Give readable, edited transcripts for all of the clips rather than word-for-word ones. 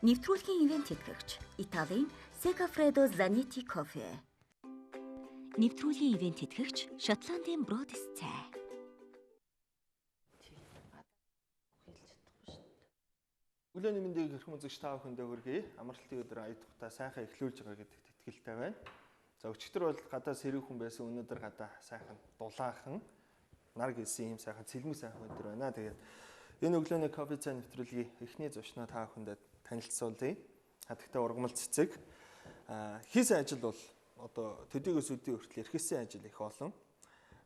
Нэвтрүүлгийн ивент тэтгэгч Италийн Segafredo Zanetti Coffee. Нэвтрүүлгийн ивент тэтгэгч Шотландын Бродис цай. Өглөөний мэндийг хэрхэн үзэгч та бүхэндээ хүргэе. Амралтын өдөр ая тухтай сайхан эхлүүлж байгаа гэдэгт итгэлтэй байна. За өчигдөр бол гадаа сэрүүх хүн байсан, өнөөдөр гадаа сайхан дулаахан нар гэлсэн юм сайхан цэлмэг сайхан өдөр байна. Тэгээд энэ өглөөний кофе цай нэвтрүүлгийн эхний зочноо та бүхэндээ танилцуулъя. Хатагтай ургамал цэцэг. Хийсэн ажил бол одоо төдийгөөс үдийн хүртэл эрхэссэн ажил их олон.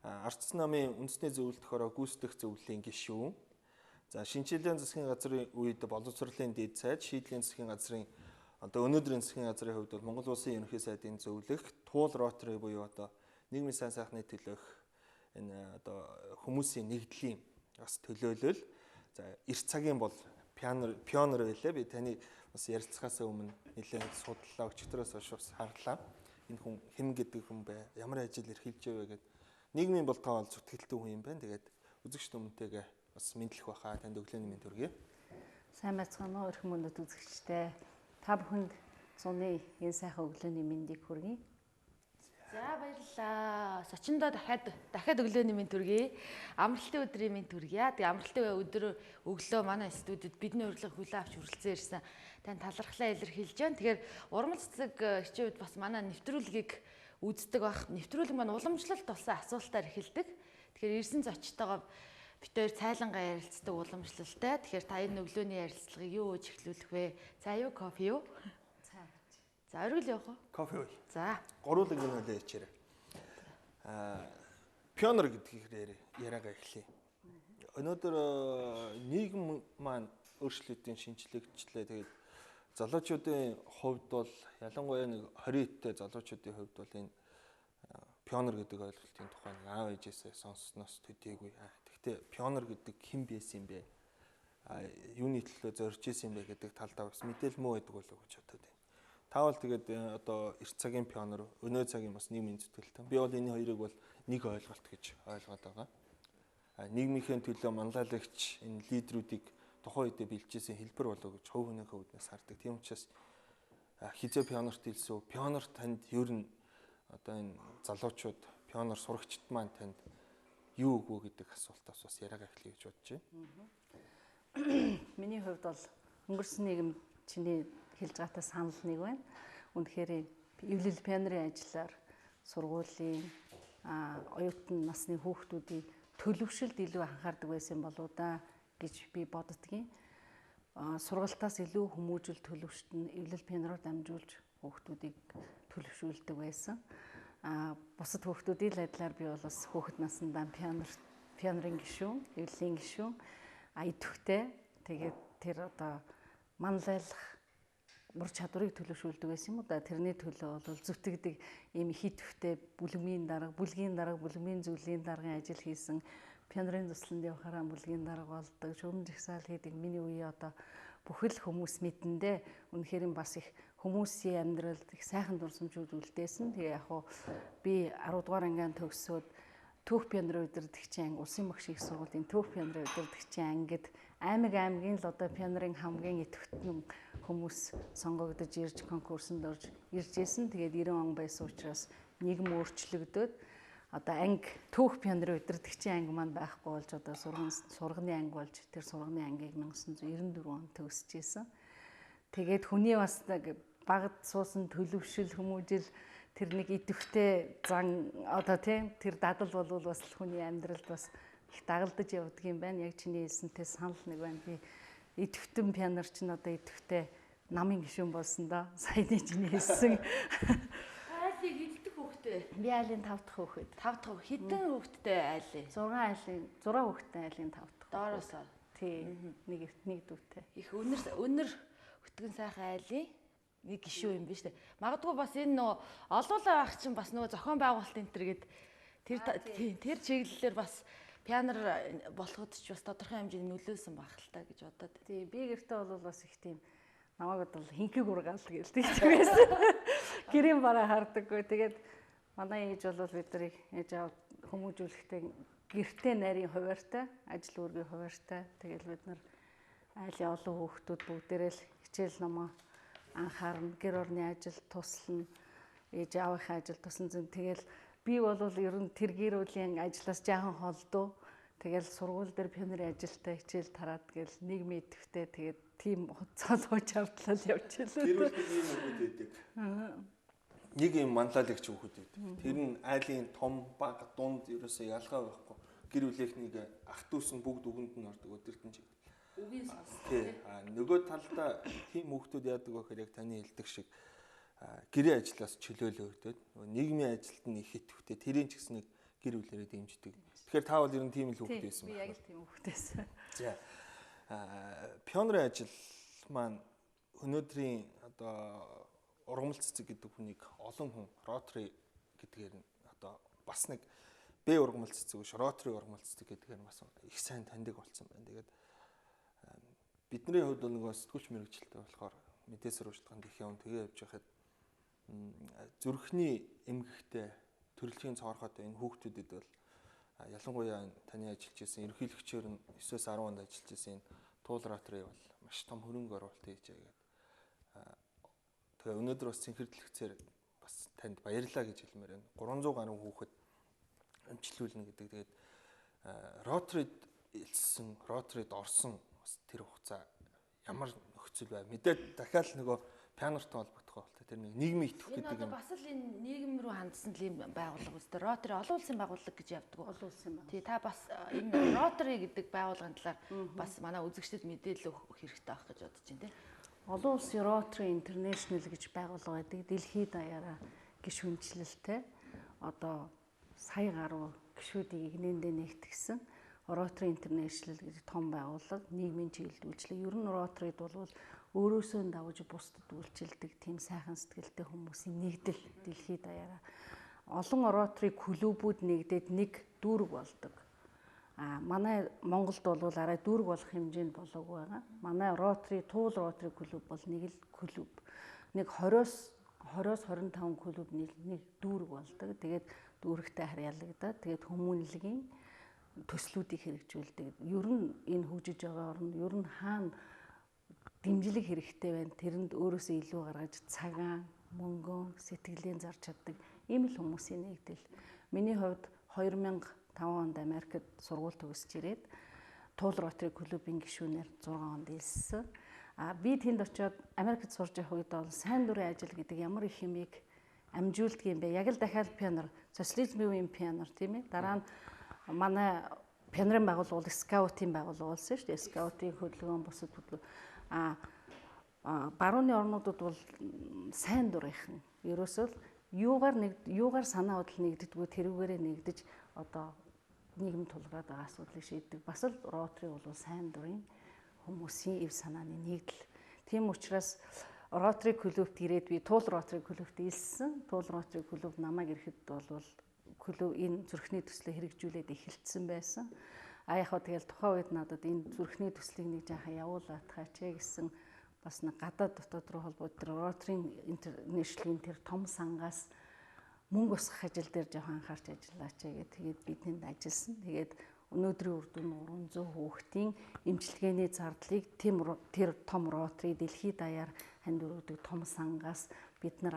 Ардц намын үндэсний зөвлөлтөөрөө гүйцэтгэх зөвлөлийн гишүүн. За шинжилгээний засгийн газрын үед боловсролын дэд сайд, шийдлийн засгийн газрын одоо өнөөдрийн засгийн газрын хувьд бол Монгол Улсын ерөнхий сайдын зөвлөх, Туул Ротary буюу одоо нийгмийн сайн сайхны төлөөх энэ одоо хүмүүсийн нэгдлийн бас төлөөлөл. За эрт цагийн бол пионер байлаа. Би таны бас ярилцахаас өмнө нэлээд судлаа, өчигдөрөөс хойш бас харлаа. Энэ хүн хэн гэдэг хүн бэ? Ямар ажил эрхэлж байв гэдэг. Нийгмийн болтгоо бол зүтгэлтэн хүн юм байна. Тэгээд үзэгч хүмүүнтэйгээ бас мэдлэх байхаа танд өглөөний мэнд хүргэе. Сайн байцгаана уу өрхөн мөндөд үзэгчтэй. Та бүхэнд цуны энэ сайхан өглөөний мэндийг хүргэе. За баярлалаа. Сочиндоо дахиад өглөөний мэнд хүргэе. Амралтын өдрийн мэнд хүргье. Тэгээ амралтын өдөр өглөө манай студид бидний урилга хүлээн авч хүрэлцэн ирсэн. Тань талархлаа илэрхийлж байна. Тэгэхээр урмал цэцэг хичээвд бас манай нэвтрүүлгийг үздэг бах. Нэвтрүүлэг маань уламжлалт болсон асуултаар эхэлдэг. Тэгэхээр ирсэн зочтойгоо бид хоёр цайлангаа ярилцдаг уламжлалтай. Тэгэхээр та энэ өглөөний ярилцлагыг юу гэж эхлүүлэх вэ? За юу кофе юу? За оргил явах уу? Кофе уу? За. Гуруулаг энэ хөлөө ячаарай. Пионер гэдгээр яриагаа эхлэе. Өнөөдөр нийгэм маань өөрчлөлтийн шинжлэгчлээ. Тэгээд залуучуудын хувьд бол ялангуяа нэг 20-тэй залуучуудын хувьд бол энэ пионер гэдэг ойлголтын тухай нэг аав ээжээсээ сонссноос төдийгүй. Гэхдээ пионер гэдэг хэн байсан юм бэ? Юуны төлөө зорж исэн юм бэ гэдэг талдаа бас мэдээлэл муу байдаг болов уу гэж бодод байна. Та бол тэгээд одоо эрт цагийн пионер, өнөө цагийн бас нийгмийн зүтгэлтэн. Би бол энэ хоёрыг бол нэг ойлголт гэж ойлгоод байгаа. Нийгмийнхээ төлөө манлайлагч энэ лидерүүдийг тухайн үедээ бэлжижсэн хэлбэр болов гэж хувь хүнийхээ үднээс хардаг. Тийм учраас хизээ пионерт хэлсүү, пионер танд ер нь одоо энэ залуучууд, пионер сурагчид маань танд юу өгөө гэдэг асуултаас бас яриагаа эхлэе гэж бодож байна. Миний хувьд бол өнгөрсөн нийгэм чиний хэлж байгаатай санал нэг байна. Үнэхээр эвлэл пионерын ажиллаар сургуулийн оюутан насны хүүхдүүдийн төлөвшөлд илүү анхаардаг байсан болоо да гэж би боддгийн. Сургалтаас илүү хүмүүжил төлөвшөлт нь эвлэл пионероор дамжуулж хүүхдүүдийг төлөвшүүлдэг байсан. Бусад хүүхдүүдийн адилаар би бол бас хүүхэд наснаа пионерын гишүүн, эвлэлийн гишүүн, идэвхтэй. Тэгээд тэр одоо манлайлах ур чадварыг төлөвшүүлдэг байсан юм уу да. Тэрний төлөө бол зүтгэдэг ийм идэвхтэй бүлгийн бүлгийн зүйлийн даргын ажил хийсэн, пионерын тусланд явахаараа бүлгийн дарга болдог, шүүмэн жагсаал хийдэг миний үеийн одоо бүхэл хүмүүс мэдэндээ үнэхээр бас их хүмүүсийн амьдралд их сайхан дурсамжууд үлдээсэн. Тэгээ яг хуу би 10 дугаар ангиан төгсөөд Түүх пионерын удирдагчийн анги, улсын багш их сургуулийн Түүх пионерын удирдагчийн ангид аймгийн л одоо пионерын хамгийн идэвхтэн хүмүүс сонгогдож ирж конкурсанд орж ирж исэн. Тэгээд 90 он байсан учраас нийгэм өөрчлөгдөөд одоо анги Түүх пионерын удирдагчийн анги маань байхгүй болж одоо сурганы анги болж тэр сурганы ангийг 1994 он төгсөж исэн. Тэгээд хүний бас багад суусан төлөвшил, хүмүүжил тэр нэг идэвхтэй зан одоо тийм тэр дадал бол бас хүний амьдралд бас их дагалдаж явдаг юм байна. Яг чиний хэлсэнтэй санал нэг байна. Би идэвхтэн пионер чинь одоо идэвхтэй намын гишүүн болсон да. Саяны чиний хэлсэн. Айлыг хиддэг хүүхдээ. Би айлын 5 дахь хүүхэд. 5 дахь хэдэн хүүхэдтэй айлын? 6 хүүхэдтэй айлын 5 дахь. Доороосоо. Тий. Нэг дүүтэй. Их өнөр хөтгөн сайхан айлын нэг гишүү юм биш үү? Магадгүй бас энэ нөгөө олуулаа байх чинь бас нөгөө зохион байгуулалт энэ төр гээд тэр чиглэлээр бас пионер болоход ч бас тодорхой хэмжээний нөлөөсөн байх л та гэж бодоод. Тий, би гэртээ бол бас их тийм намайг бол хинхэг ургаал гэлдэг байсан. Гэрийн бараа хардаггүй. Тэгээд манай ээж бол биднийг ээж аав хүмүүжүүлэхдээ гэртээ нарийн хуваартай, ажил үүргийн хуваартай. Тэгээд бид нар айлын олон хүүхдүүд бүгдээрээ л хичээл номоо анхаарна, гэр орны ажил туслана, ээж аавынхаа ажил туслан. Тэгэл би бол ер нь тэр гэр бүлийн ажлаас жаахан холдоо. Тэгэл сургууль дээр пионерын ажилтаа хичээл тараад тэгэл нийгмийн идэвхтэй тэгээд тийм хуцаал хууч авдлал явж илээ. Тэр үл ийм хүмүүс байдаг. Нэг юм манлайлагч хүмүүс байдаг. Тэр нь айлын том баг дунд ерөөсөө ялгаа байхгүй. Гэр бүлийнхнийг ах дүүс нь бүгд үгэнд нь ордог өдөртөн чиг. Үгийн сонс. Тий. Нөгөө талдаа тийм хүмүүс яадаг вэ гэхээр яг таны хэлдэг шиг гэрээ ажлаас чөлөөлөө өгдөд. Нийгмийн ажилд нь их идэвхтэй. Тэрийн ч гэсэн нэг гэр бүлээрээ дэмждэг. Тэгэхээр та бол ер нь тийм л хүүхэд байсан байна. Би яг л тийм хүүхэд байсан. За. Пионерын ажил маань өнөөдрийн одоо ургамал цэцэг гэдэг хүнийг олон хүн Rotary гэдгээр нь одоо бас нэг Б ургамал цэцэг биш Rotary ургамал цэцэг гэдгээр нь бас их сайн таньдаг болсон байна. Тэгээд бидний хувьд нөгөө сэтгүүлч мэрэгчлэлтэй болохоор мэдээ сурвалжлагын их явна тэгээ явж байхад зүрхний эмгэгтэй төрөлхийн цоорхоод энэ хүүхдүүдэд бол ялангуяа таны ажиллаж байсан ерөнхийлөгчөөр нь 9-10 онд ажиллаж байсан энэ Туул Rotary бол маш том хөрөнгө оруулалт хийж байгаад тэгээ өнөөдөр бас цэнхэрдлэгцээр бас танд баярлалаа гэж хэлмээр байна. 300 гаруй хүүхэд эмчлүүлнэ гэдэг. Тэгээд Rotary-д илсэн, Rotary-д орсон бас тэр хугацаа ямар нөхцөл байв. Мэдээд дахиад нөгөө пионертой холбогдох байх. Тэр нэг нийгмийн идэвх гэдэг юм. Бас л энэ нийгэм рүү хандсан л юм байгууллага үстэй. Rotary олон улсын байгууллага гэж явдаг. Олон улсын байгууллага. Тий, та бас энэ Rotary гэдэг байгууллагын талаар бас манай үзэгчдэд мэдээлэл өгөх хэрэгтэй байх гэж бодож байна, тий. Олон улсын Rotary International гэж байгууллага байдаг. Дэлхийд даяараа гишүүнчлэлтэй одоо сая гаруй гишүүдийг игнэндээ нэгтгэсэн Rotary International гэдэг том байгууллага нийгмийн чиглэлд үйлчлэг. Ер нь Rotary-д бол өөрөөсөө давж бусдад үйлчилдэг тийм сайхан сэтгэлтэй хүмүүсийн нэгдэл дэлхийд даяараа. Олон Rotary клубүүд нэгдээд нэг дүүрэг болдог. Манай Монголд бол арай дүүрэг болох хэмжээнд болоогүй байгаа. Манай Rotary Туул Rotary клуб бол нэг л клуб. Нэг 20-25 клуб нэг дүүрэг болдог. Тэгээд дүүрэгтэй харьяалагдаад тэгээд хүмүүнлэгийн төслүүдийг хэрэгжүүлдэг. Ер нь энэ хөгжиж байгаа орнд ер нь хаана дэмжлэг хэрэгтэй байна. Тэрэнд өөрөөсөө илүү гаргаж цагаан, мөнгөн, сэтгэлийн зарж чаддаг ийм л хүмүүсийн нэгдэл. Миний хувьд 2005 онд Америкт сургууль төгсөж ирээд Туул Rotary клубын гишүүнээр 6 онд илссэн. Би тэнд очиод Америкт сурж явах үед бол сайн дурын ажил гэдэг ямар их юмыг амжуулдаг юм бэ? Яг л дахиад пионер, социализмын үеийн пионер тийм ээ. Дараа нь манай пионерын байгууллага бол скаутын байгууллага болсон шүү дээ. Скаутын хөдөлгөөн бусад хөдөлгөөн. Барууны орнуудад бол сайн дурынхан. Ерөөсөө юугаар санаа бодол нэгддэггүй тэрүүгээрээ нэгдэж одоо нийгэм тулгараад байгаа асуудлыг шийддэг. Бас л Rotary бол сайн дурын хүмүүсийн эв санааны нэгдэл. Тийм учраас Rotary клубт ирээд би Туул Rotary клубт илссэн. Туул Rotary клуб намайг ирэхэд бол клуб энэ зүрхний төслийг хэрэгжүүлээд эхэлсэн байсан. Яг хөө тэгэл тухайн үед надад энэ зүрхний төслийг нэг жаахан явуулаатгаач гэсэн бас нэг гадаад дотоод руу холбоотой Rotary International-ийн тэр том сангаас мөнгө усгах ажил дээр жоохон анхаарч ажиллаач гэдэг. Тэгээд бидэнд ажилласан. Тэгээд өнөөдрийн үр дүн 300 хүүхдийн эмчилгээний зардлыг тэр том Rotary дэлхийд даяар ханд өргөдөг том сангаас бид нар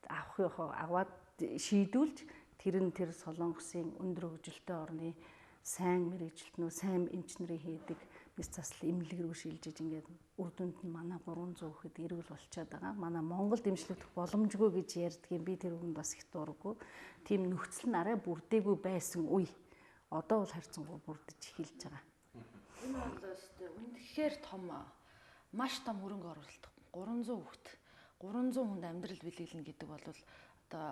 аваад шийдүүлж тэр Солонгосын өндөр хөгжилтэй орны сайн мэрэгчлэтнүүд, сайн эмч нарын хийдэг бис засал эмнэлэг рүү шилжиж ингээд үр дүнд нь манай 300 хүүхэд эрүүл болчиход байгаа. Манай Монголд эмчлэгдэх боломжгүй гэж ярьдгийн би тэр үгэнд бас их дурггүй. Тийм нөхцөл нь арай бүрдээгүй байсан үе. Одоо бол харьцангуй бүрдэж эхэлж байгаа. Энэ бол өстэй үнэхээр том маш том хөрөнгө оруулалт. 300 хүүхэд 300 хүнд амьдрал бэлэглэнэ гэдэг бол одоо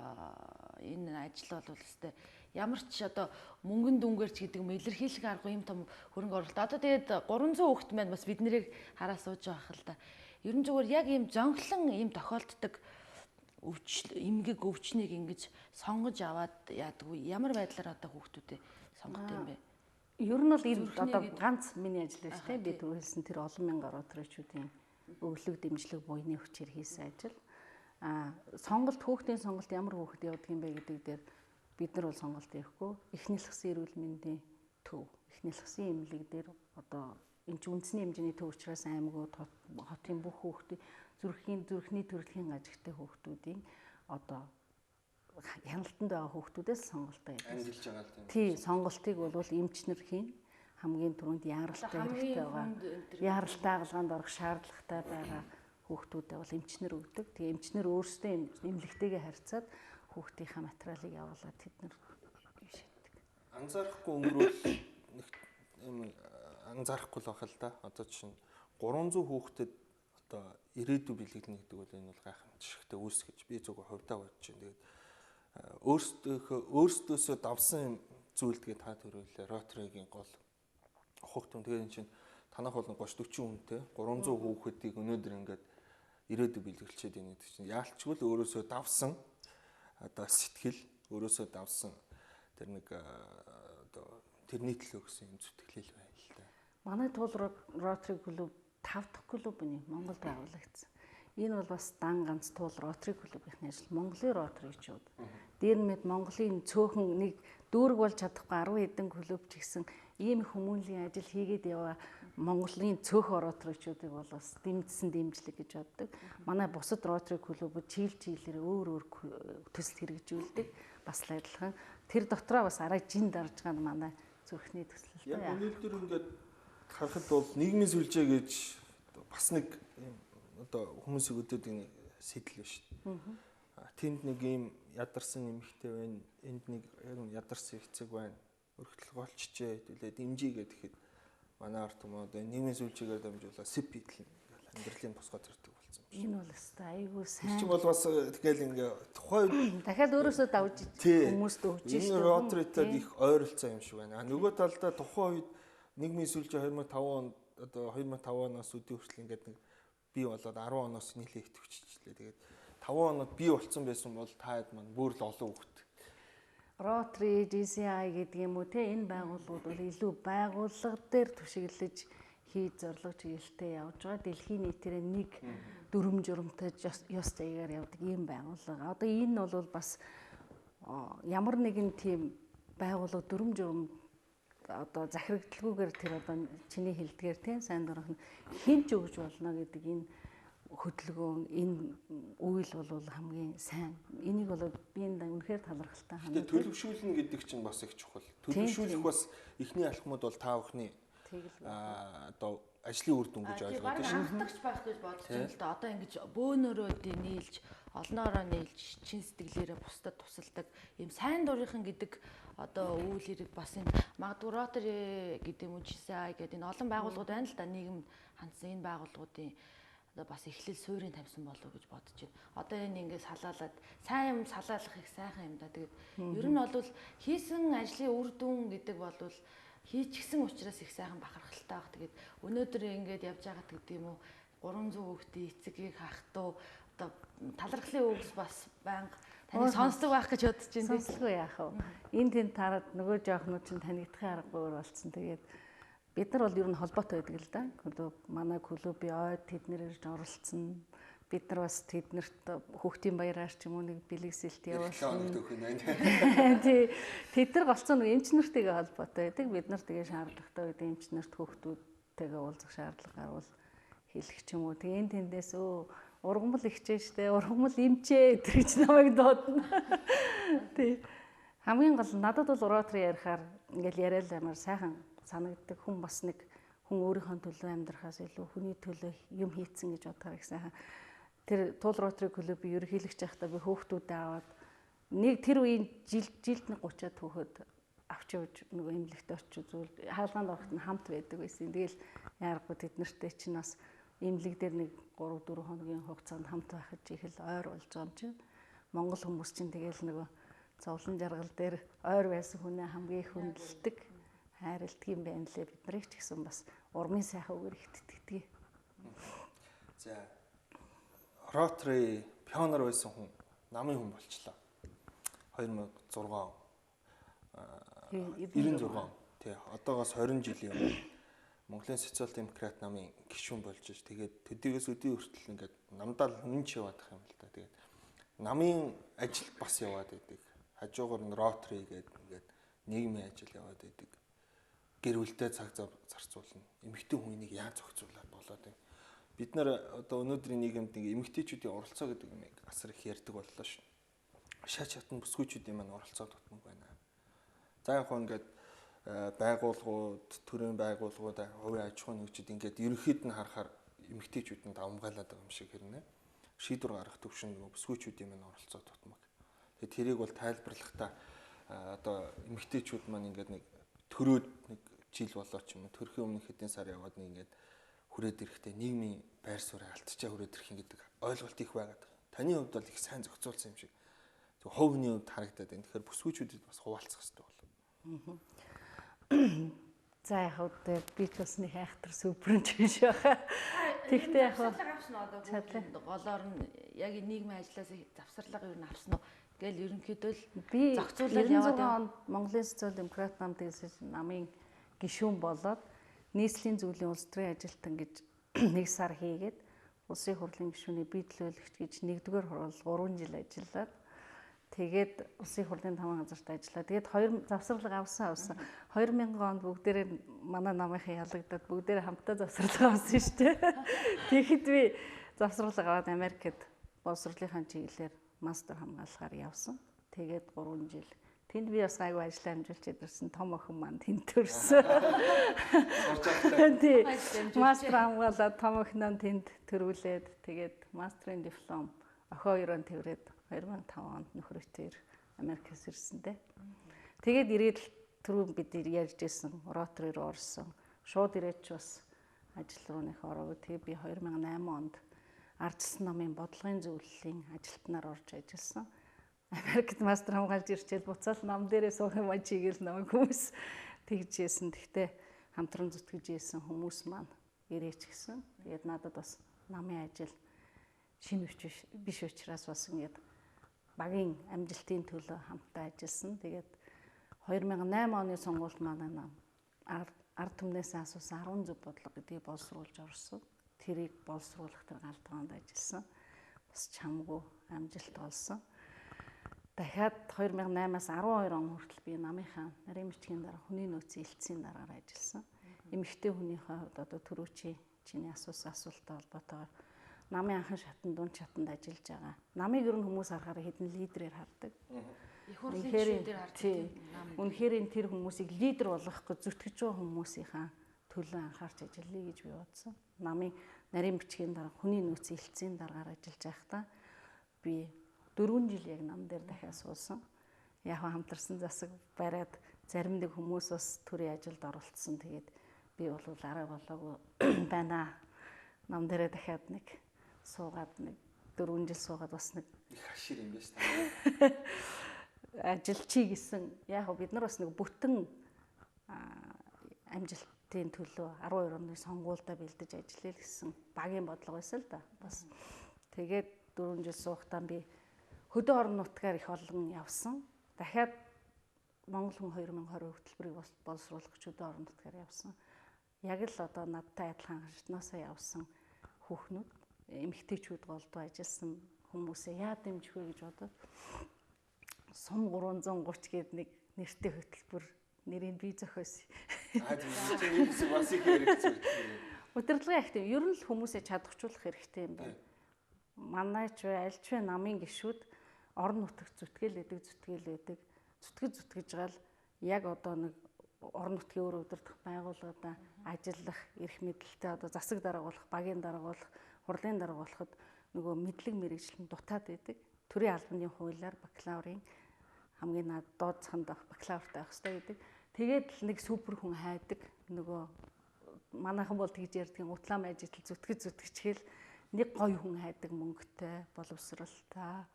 энэ ажил бол өстэй ямар ч одоо мөнгөн дүнгээрч гэдэг юм илэрхийлэх аргагүй юм том хөрөнгө оруулалт. Одоо тэгээд 300 хүүхэд маань бас бид нарыг хараа сууж байгаа хэл та. Ерөн зүгээр яг ийм зонхлон ийм тохиолддог эмгэг өвчнийг ингэж сонгож аваад яадгүй ямар байдлаар одоо хүүхдүүдэд сонгох юм бэ? Ер нь бол энэ одоо ганц миний ажил биш тийм би түрүүлсэн тэр олон мянган Rotary-чүүдийн өглөг дэмжлэг буйны хүчээр хийсэн ажил. Хүүхдийн сонголт ямар хүүхэд явдаг юм бэ гэдэг дээр бид нар бол сонголт хийхгүй. Эхнэлгсэн эрүүл мэндийн төв, эхнэлгсэн эмнэлэг дээр одоо энэ ч үндэсний хэмжээний төв учраас аймагуд хотын бүх хүүхдүүд зүрхний төрөлхийн гажигтай хүүхдүүдийн одоо хяналтанд байгаа хүүхдүүдээс сонголтоо хийдэг. Ангилж байгаа л тийм. Тий, сонголтыг бол эмчнэр хийн. Хамгийн түрүүнд яаралтай хэрэгтэй байгаа. Яаралтай хаалганд орох шаардлагатай байгаа хүүхдүүдэд бол эмчнэр өгдөг. Тэгээ эмчнэр өөрсдөө эмнэлэгтэйгээ харьцаад хүүхдийнхаа материалыг явуулаад тэднэр шийддэг. Анзаарахгүй өнгөрүүл нэг анзаарахгүй л байх л да. Одоо жишээ нь 300 хүүхдэд одоо ирээдүй бэлэгдэнэ гэдэг бол энэ бол гайхамшигтай үүс гэж би зөвхөн хувьдаа бодож байна. Тэгээд өөрсдөөсөө давсан зүйлдгээ та төрүүлээ. Ротаригийн гол ухагтун. Тэгээд энэ чинь танах болон 30-40 хүнтэй 300 хүүхэдийг өнөөдөр ингээд ирээдүй бэлгэлчээд байна гэдэг чинь яалчгүй л өөрөөсөө давсан одоо сэтгэл, өөрөөсөө давсан тэр нэг одоо тэрний төлөө гэсэн юм зүтгэлэл байна л да. Манай туул Rotary клуб 5 дахь клуб нь Монголд байгуулагдсан. Энэ бол бас дан ганц туул Rotary клубын ажил. Монголын Rotary-чууд. Дээр нь мэд Монголын цөөхөн нэг дүүрэг болж чадахгүй 10 хэдэн клуб ч гэсэн ийм их хүмүүнлэгийн ажил хийгээд яваа Монголын цөөхөн Rotary-чуудыг бол бас дэмжсэн дэмжлэг гэж боддог. Манай бусад Rotary клубуд чийлэр өөр төсөл хэрэгжүүлдэг. Бас л адилхан. Тэр дотроо бас арай жин дарж байгаа нь манай зүрхний төсөл. Яг өнөөдөр ингээд харахад бол нийгмийн сүлжээ гэж бас нэг одоо хүмүүсийн өдөөдийн сэтэл ба шүү. Тэнд нэг ийм ядарсан нэмэгтэй байна. Энд нэг яг ядарсан эцэг байна. Өргөдөл голчжээ хэлээд дэмжиж гэхэд манай ард түмээ одоо нийгмийн сүлжээгээр дамжуулаад сэп хийдэл амьдралын тусгай зэрэг болсон юм. Энэ бол өстой айгүй сайн. Чи бол бас тэгэл ингээ тухайн дахиад өөрөөсөө давж хүмүүст өгч шүү. Энэ Rotary-тад их ойролцоо юм шиг байна. Нөгөө талдаа тухайн үед нийгмийн сүлжээ 2005 онд одоо 2005 оноос өдөө хүртэл ингээд нэг бий болоод 10 оноос нэлээд идэвхжчихлээ. Тэгээд 5 онод бий болсон байсан бол таад маань бүр л олон хүүхэд. Rotary, GCI гэдэг юм уу те энэ байгууллагууд бол илүү байгууллага дээр түшиглэж хийж зорилго чиглэлтэй явж байгаа. Дэлхийн нийтээр нэг дүрм журамтай ёс заягаар явдаг ийм байгууллага. Одоо энэ бол бас ямар нэгэн тийм байгууллага дүрм журам одоо захирагдлагүйгээр тэр одоо чиний хэлдгээр тийм сайн дурах нь хинч өгж болно гэдэг энэ хөдөлгөөн энэ үйл бол хамгийн сайн. Энийг бол би энэ үнэхээр талархалтай хандаж. Тэгээд төлөвшүүлнэ гэдэг чинь бас их чухал. Төлөвшүүлэх бас эхний алхмууд бол та бүхний одоо ажлын үр дүн гэж ойлгоод байна. Анхдагч байх гэж бодож байна л да. Одоо ингэж бөөнөрөө нийлж, олноороо нийлж, чин сэтгэлээрээ бусдад тусалдаг ийм сайн дурынхан гэдэг одоо үйл хэрэг бас энэ магадгүй Rotary гэдэг юм уу GCI гэдэг энэ олон байгууллагууд байна л да. Нийгэм хандсан энэ байгууллагуудын одоо бас эхлэл суурийн тавьсан болов гэж бодож байна. Одоо энэ ингээс халаалаад сайн юм салаалах их сайхан юм да. Тэгээд ер нь бол хийсэн ажлын үр дүн гэдэг бол хийчихсэн учраас их сайхан бахархалтай баг. Тэгээд өнөөдөр ингээд явж байгаа гэдэг юм уу 300 хүүхдийн эцэгийг хахтуу одоо талархлын үгс бас банга таны сонсдог байх гэж бодож байна. Сонсдоггүй яах вэ? Энд тэнд тараад нөгөө жоохнууд чинь танигдахын аргагүй өөр болсон. Тэгээд бид нар бол ер нь холбоотой байдаг л да. Клуб манай клубын ойд тэднэр ирж оролцсон. Бид нар бас тэднэрт хүүхдийн баяраар ч юм уу нэг бэлгэсэлт явуулсан. Тий. Тэд нар голцоо нэг эмчнэртэйгээ холбоотой байдаг. Бид нар тэгээ шаардлагатай үед эмчнэрт хүүхдүүдтэйгээ уулзах шаардлага гарвал хэлэх ч юм уу. Тэгээ энэ тэндээс ургамал ихчээ штэ, ургамал эмчээ гэж намайг доодно. Тий. Хамгийн гол надад бол Rotary ярихаар ингээл яриад амар сайхан санагддаг. Хүн бас нэг хүн өөрийнхөө төлөө амьдрахаас илүү хүний төлөө юм хийцэн гэж бодохоор их сайхан. Тэр туул Rotary клубын ерөнхийлөгч байхдаа би хүүхдүүдээ аваад нэг тэр үеийн жилд нэг 30-аад хүүхэд авч явж нөгөө эмнэлэгт очиж зүйл хаалгаанд ороход нь хамт байдаг байсан. Тэгэл яарахгүй тэд нартэй чинь бас эмнэлэг дээр нэг 3-4 хоногийн хугацаанд хамт байхад чихэл ойр болж байгаа юм чинь. Монгол хүмүүс чинь тэгэл нөгөө зовлон жаргал дээр ойр байсан хүнээ хамгийн их хүндэлдэг. Хайрладаг юм байна лээ. Бид нарыг ч гэсэн бас урмын сайхан үгээр итгэдэг. За Rotary пионер байсан хүн намын хүн болчлаа. 2006 он. 96 он. Тий, одоогоос 20 жилийн өмнө Монголын социал-демократ намын гишүүн болж ш. Тэгээд төдийгөөс өдөө хүртэл ингээд намдаа л үнэнч яваадах юм л да. Тэгээд намын ажил бас яваад байдаг. Хажуугаар нь Rotary гэдэг ингээд нийгмийн ажил яваад байдаг. гэр бүлтэй цаг зав зарцуулна. Эмэгтэй хүнийг яаж зохицуулаад болоод юм. Бид нар одоо өнөөдрийн нийгэмд нэг эмэгтэйчүүдийн оролцоо гэдэг юм асар их ярьдаг боллоо шүү. Шаач хатан бүсгүйчүүдийн маань оролцоо дутмаг байна. За яг хөө ингээд байгууллагууд, төрийн байгууллагууд, хувийн аж ахуйн нэгжид ингээд ерөнхийд нь харахаар эмэгтэйчүүд нь давмгайлаад байгаа юм шиг хэрнэ. Шийдвэр гаргах төвшин нөгөө бүсгүйчүүдийн маань оролцоо дутмаг. Тэгээд тэрийг бол тайлбарлахдаа одоо эмэгтэйчүүд маань ингээд нэг төрөөд нэг жил болоо ч юм уу төрхийн өмнө хэдэн сар яваад нэг ингээд хүрээд ирэхдээ нийгмийн байр суурийг алдчихаа хүрээд ирэх гэдэг ойлголт их байгаад байна. Таны хувьд бол их сайн зохицуулсан юм шиг. Зөв хувь хүний хувьд харагдаад байна. Тэгэхээр бүсгүйчүүдэд бас хуваалцах хэрэгтэй болов. За яг үгүй би ч бас нэг айхтар сүпрэнч биш байгаа. Тэгтээ яг голоор нь яг нийгмийн ажлаас завсарлага юу н авсан уу гэл ерөнхийдөө л би зохицуулаад яваад онд Монголын социал демократ намын намын гишүүн болоод нийслэлийн зөвлөлийн улс төрийн ажилтан гэж 1 сар хийгээд улсын хурлын гишүүний бие төлөөлөгч гэж 1-р хурал 3 жил ажиллаад тэгээд улсын хурлын 5 газарт ажиллаа. Тэгээд 2 завсарлага авсан. 2000 онд бүгдээрээ манай намынхаа ялагдаад бүгдээрээ хамтдаа завсарлага авсан шүү дээ. Тэгэхэд би завсарлага аваад Америкт боловсролынхаа чиглэлээр мастер хамгаалахаар явсан. Тэгээд 3 жил тэнд би бас айгүй ажиллаа амжилж ирсэн. Том охин маань тэнд төрсөн. Мастер хамгаалаад том охиноо тэнд төрүүлээд тэгээд мастрын диплом охин хоёроо тэрвэрэд 2005 онд нөхрөөтэйр Америкээс ирсэндээ. Тэгээд ирээд түрүү бид ярьж ирсэн ротори руу орсон. Шууд ирээд ч бас ажил руу нэх ороогүй. Тэгээд би 2008 онд ардчилсан намын бодлогын зөвлөлийн ажилтнаар орж ажилласан. Америкт мастер хамгаалж ирчээд буцаал нам дээрээ суух юм чигээл намайг хүмүүс тэгжсэн. Тэгтээ хамтран зүтгэж ийсэн хүмүүс маань ирээч гисэн. Тэгээд надад бас намын ажил шинэ биш учраас бас ингээд багийн амжилтын төлөө хамтдаа ажилласан. Тэгээд 2008 оны сонгуульд манай нам ард түмнээс асуусан 10 зөв бодлого гэдгийг боловсруулж орсон. Тэрийг боловсруулах тэр галдгаанд ажилласан. Бас чамгүй амжилт олсон. Дахиад 2008-аас 12 он хүртэл би намынхаа нарийн бичгийн дараа хүний нөөцийн элтсийн дараагаар ажилласан. Эмэгтэй хүнийхээ хувьд одоо түрүүчийн чиний асуусан асуулттай холбоотойгоор намын анхан шатанд дунд шатанд ажиллаж байгаа. Намыг ер нь хүмүүс харахаар хэдэн лидерээр хардаг. Их хурлын гишүүдээр хардаг. Үнэхээр тэр хүмүүсийг лидер болгох гэж зүтгэж байгаа хүмүүсийнхаа төлөө анхаарч ажиллая гэж би бодсон. Намын нарийн бичгийн дараа хүний нөөцийн элтсийн дараагаар ажиллаж байхдаа би 4 жил яг нам дээр дахиад суусан. Яг хамтарсан засаг бариад зарим нэг хүмүүс бас төрийн ажилд оролцсон. Тэгээд би бол арга болоогүй байна. Нам дээрээ дахиад нэг суугаад нэг 4 жил суугаад бас нэг их хашир юм байна шүү дээ. Ажилчий гэсэн. Яг бид нар бас нэг бүтэн амжилтын төлөө 12 оны сонгуульдаа бэлдэж ажиллая гэсэн багийн бодлого байсан л да. Бас тэгээд 4 жил суухдаа би хөдөө орон нутгаар их олон явсан. Дахиад Монгол хүн 2020 хөтөлбөрийг боловсруулах гэж хөдөө орон нутгаар явсан. Яг л одоо надтай адилхан шатнаасаа явсан хүүхнүүд, эмэгтэйчүүд голдуу ажилласан хүмүүсээ яа дэмжих вэ гэж бодоод сум 330 гээд нэг нэртэй хөтөлбөр нэрийг би зохиосон. Тийм бас их хэрэгтэй. Удирдлагын актив ер нь л хүмүүсээ чадахжуулах хэрэгтэй юм байна. Манай ч аль ч намын гишүүд орон нутагт зүтгэж гал яг одоо нэг орон нутгийн өөр удирдах байгууллагуудаа ажиллах, эрх мэдэлтэй одоо засаг дарга болох, багийн дарга болох, хурлын дарга болоход нөгөө мэдлэг мэргэжлэн дутаад байдаг. Төрийн албаны хуулиар бакалаврын хамгийн наад доод цаханд авах бакалавртай авах хэрэгтэй гэдэг. Тэгээд л нэг супер хүн хайдаг. Нөгөө манайхан бол тэгж ярьдгийн утлаан ажил зүтгэж нэг гоё хүн хайдаг, мөнгөтэй, боловсралтай,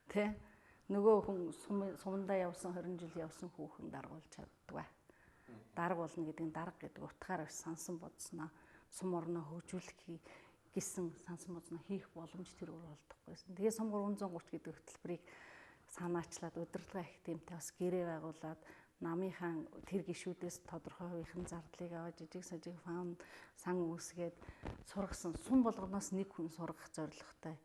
тэ нөгөө хүн сумандаа явсан 20 жил явсан хүүхэн даргуулж чаддгаа. Дарга болно гэдэг нь дарга гэдэг утгаараа сансан бодсноо сум орноо хөгжүүлэх гэсэн сансан бодсноо хийх боломж тэр өөр олдохгүйсэн. Тэгээ сум 330 гэдэг хөтөлбөрийг санаачлаад удирдлагын активтай бас гэрээ байгуулад намынхаа тэр гишүүдээс тодорхой хувийн зардлыг аваад жижиг сажиг фаунд сан үүсгээд сургасан сум болгоноос нэг хүн сургах зорилготой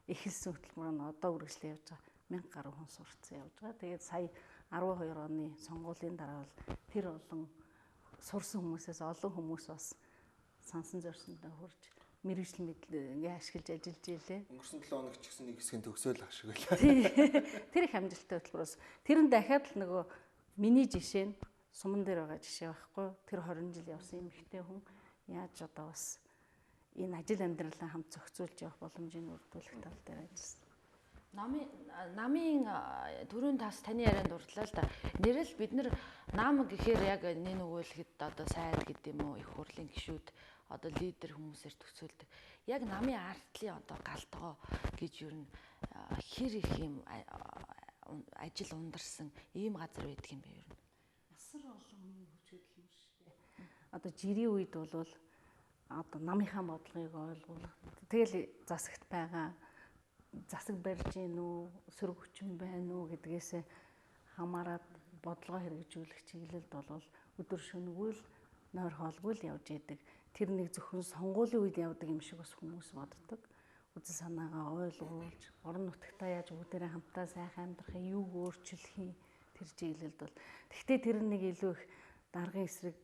эхэлсэн хөтөлбөр нь одоо үргэлжлэн явж байгаа. 1000 гаруй хүн сурцсан явж байгаа. Тэгээд сая 12 оны сонгуулийн дараа бол тэр олон сурсан хүмүүсээс олон хүмүүс бас сансан зорьсондоо хүрж мэрэгжил ингээ ашиглаж ажиллаж ийлээ. Өнгөрсөн 7 хоног ч гэсэн нэг хэсгийн төгсөөл ах шиг байлаа. Тэр их амжилттай хөтөлбөрөөс тэр нь дахиад л нөгөө миний жишээ нь суман дээр байгаа жишээ байхгүй. Тэр 20 жил явсан эмэгтэй хүн яаж одоо бас энэ ажил амьдралаа хамт зохицуулж явах боломжийг бүрдүүлэх тал дээр ажилласан. Намын түрүүн тас таны ярианд дурдлаа л да. Нэрэл бид нар нам гэхээр яг нэг нөгөөлөхөд одоо сайд гэдэг юм уу их хурлын гишүүд одоо лидер хүмүүсээр төсөөлдөг. Яг намын артлын одоо галтгоо гэж юу н хэр их юм ажил ундарсан ийм газар байдаг юм бэ юу? Асар олон хүний хүч хөдөл юм шүү дээ. Одоо жирийн үед бол одоо намынхаа бодлогыг ойлгох. Тэгэл засагт байгаа засаг барьж гин үү, сөрөг хүчин байна уу гэдгээс хамаарат бодлогоо хэрэгжүүлэх чиглэлд бол өдөр шөнөгүй л нойр хоолгүй л явж идэг. Тэр нэг зөвхөн сонгуулийн үед явдаг юм шиг бас хүмүүс боддог. Үзэл санаагаа ойлгуулж, орон нутагтаа яаж бүгдээрээ хамтаа сайхан амьдрахыг юуг өөрчлөх тэр чиглэлд бол. Гэхдээ тэр нэг илүү их даргын эсрэг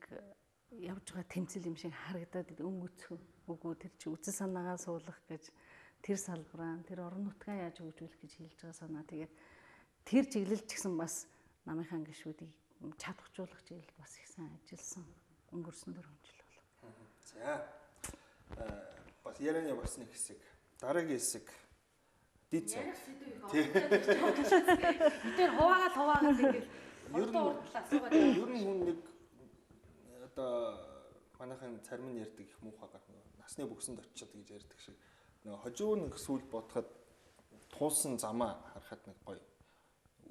явж байгаа тэмцэл юм шиг харагдаад өнгөцхөө. Үгүй тэр чи үзэл санаагаа суулгах гэж тэр салбараа, тэр орон нутгаа яаж хөгжүүлэх гэж хэлж байгаа санаа. Тэгээд тэр чиглэлд ч гэсэн бас намынхаа гишүүдийг чадахжуулах чиглэлд бас их сайн ажилласан өнгөрсөн 4 жил бол. За. Бас ярианы бас нэг хэсэг. Дараагийн хэсэг. Дид цай. Тэр хуваагаад ингээл урдаа асуугаад. Ер нь хүн нэг одоо манайхын царим нь ярьдаг их муухайгаар насны бөксөнд очиод гэж ярьдаг шиг нөгөө хожуу нэг сүлд бодоход туулсан замаа харахад нэг гоё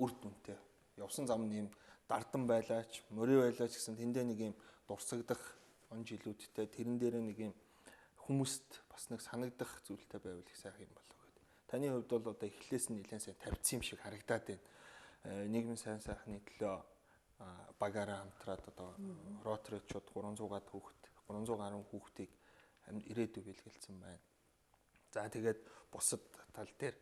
үр дүнтэй. Явсан зам нь юм дардан байлаач, мөрий байлаач гэсэн тэндээ нэг юм дурсагдах он жилүүдтэй тэрэн дээр нэг юм хүмүүст бас нэг санагдах зүйлтэй байвал их сайхан юм болов гэдэг. Таны хувьд бол одоо эхлээс нь нэлээд сайн тавьсан юм шиг харагдаад байна. Нийгмийн сайн сайхны төлөө багаараа хамтраад одоо ротричууд 300-аад хүүхэд 310 хүүхдийг ирээдүй бэлгэлсэн байна. За тэгээд бусад тал дээр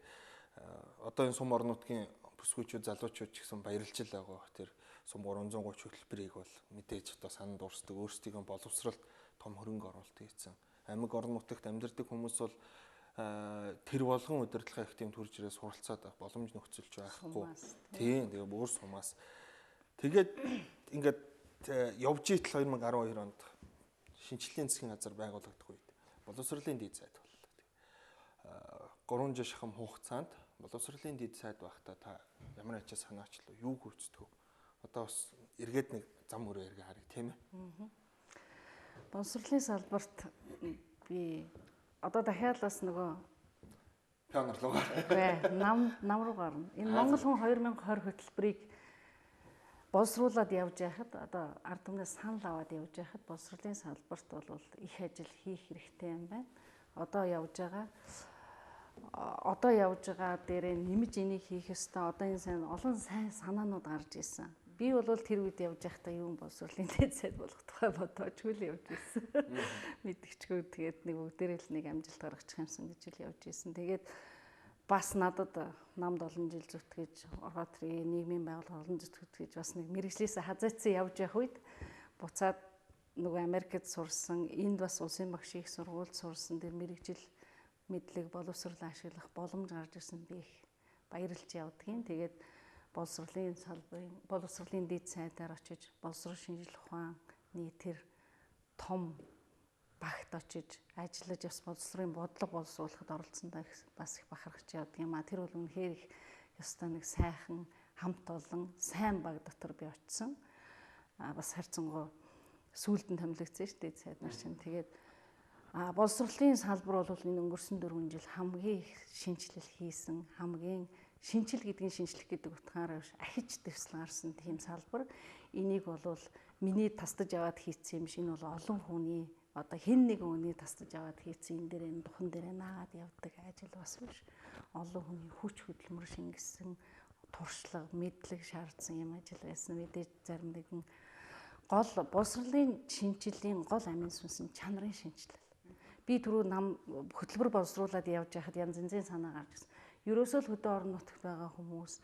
одоо энэ сум орон нутгийн бүсгүйчүүд залуучууд ч гэсэн баярлж л байгаа. Тэр сум 330 хөтөлбөрийг бол мэдээж одоо сананд дуурсдаг өөрсдийн боловсролд том хөрөнгө оруулалт хийсэн. Амьд орон нутагт амьдардаг хүмүүс бол тэр болгон удирдлагын их тийм төрж ирээ суралцаад байх боломж нөхцөлж байхгүй. Тийм тэгээ өөр сумаас тэгээд ингээд явж итэл 2012 онд шинжилгээний засгийн газар байгуулагдах үед боловсролын дэд сайд боллоо. 3 жил шахам хугацаанд боловсролын дэд сайд байхдаа та ямар ажил санаачлаа юу гүйцэтгэв? Одоо бас эргээд нэг зам өрөө эргээ харъя тийм ээ. Боловсролын салбарт би одоо дахиад бас нөгөө пионер руугаар нам руу гарна. Энэ Монгол хүн 2020 хөтөлбөрийг боловсруулад явж байхад одоо ард түмнээс санал аваад явж байхад боловсролын салбарт бол их ажил хийх хэрэгтэй юм байна. Одоо явж байгаа дээрээ нэмж энийг хийх ёстой. Одоо энэ олон сайн санаанууд гарч ирсэн. Би бол тэр үед явж байхдаа юу боловсролын дэд сайд болох тухай бодоочгүй л явж ирсэн. Мэдгчгүй тэгээд нэг бүгдээрээ л нэг амжилт гаргачих юмсан гэж л явж ирсэн. Тэгээд бас надад намд олон жил зүтгэж ороод нийгмийн байгууллага олон зүтгэж бас нэг мэрэгжлээсээ хазаацсан явж явах үед буцаад нөгөө Америкт сурсан, энд бас улсын багш их сургуульд сурсан тэр мэрэгжил мэдлэг боловсрол ашиглах боломж гарч ирсэн би их баярлж явдгийн. Тэгээд боловсролын дэд сайдаар очиж боловсрол шинжилх ухааны тэр том багт очиж ажиллаж бас боловсролын бодлого боловсруулахад оролцсондоо бас их бахархаж явдаг юм а. Тэр бол үнэхээр их ёстой нэг сайхан хамт олон сайн баг дотор би очисон. Бас харьцангуй сүүлдэн томилогдсон шүү дээ сайд нар чинь. Тэгээд боловсролын салбар бол энэ өнгөрсөн 4 жил хамгийн их шинжилэл хийсэн, хамгийн шинжил гэдгийг шинжлэх гэдэг утгаараа биш ахиж дэвсэл гарсан тийм салбар. Энийг бол миний тасдаж аваад хийсэн юм шиг энэ бол олон хүний одоо хэн нэгэн хүний тасдаж аваад хийсэн энэ дээр энэ духан дээр наагаад явдаг ажил бас биш. Олон хүний хүч хөдөлмөр шингэсэн, туршлага, мэдлэг шаардсан юм ажил байсан. Мэдээж зарим нэгэн гол боловсролын шинжиллийн гол амин сүнс нь чанарын шинжилэл. Би түрүү хөтөлбөр боловсруулад явж байхад янз янзын санаа гарч ирсэн. Ерөөсөө л хөдөө орон нутагт байгаа хүмүүс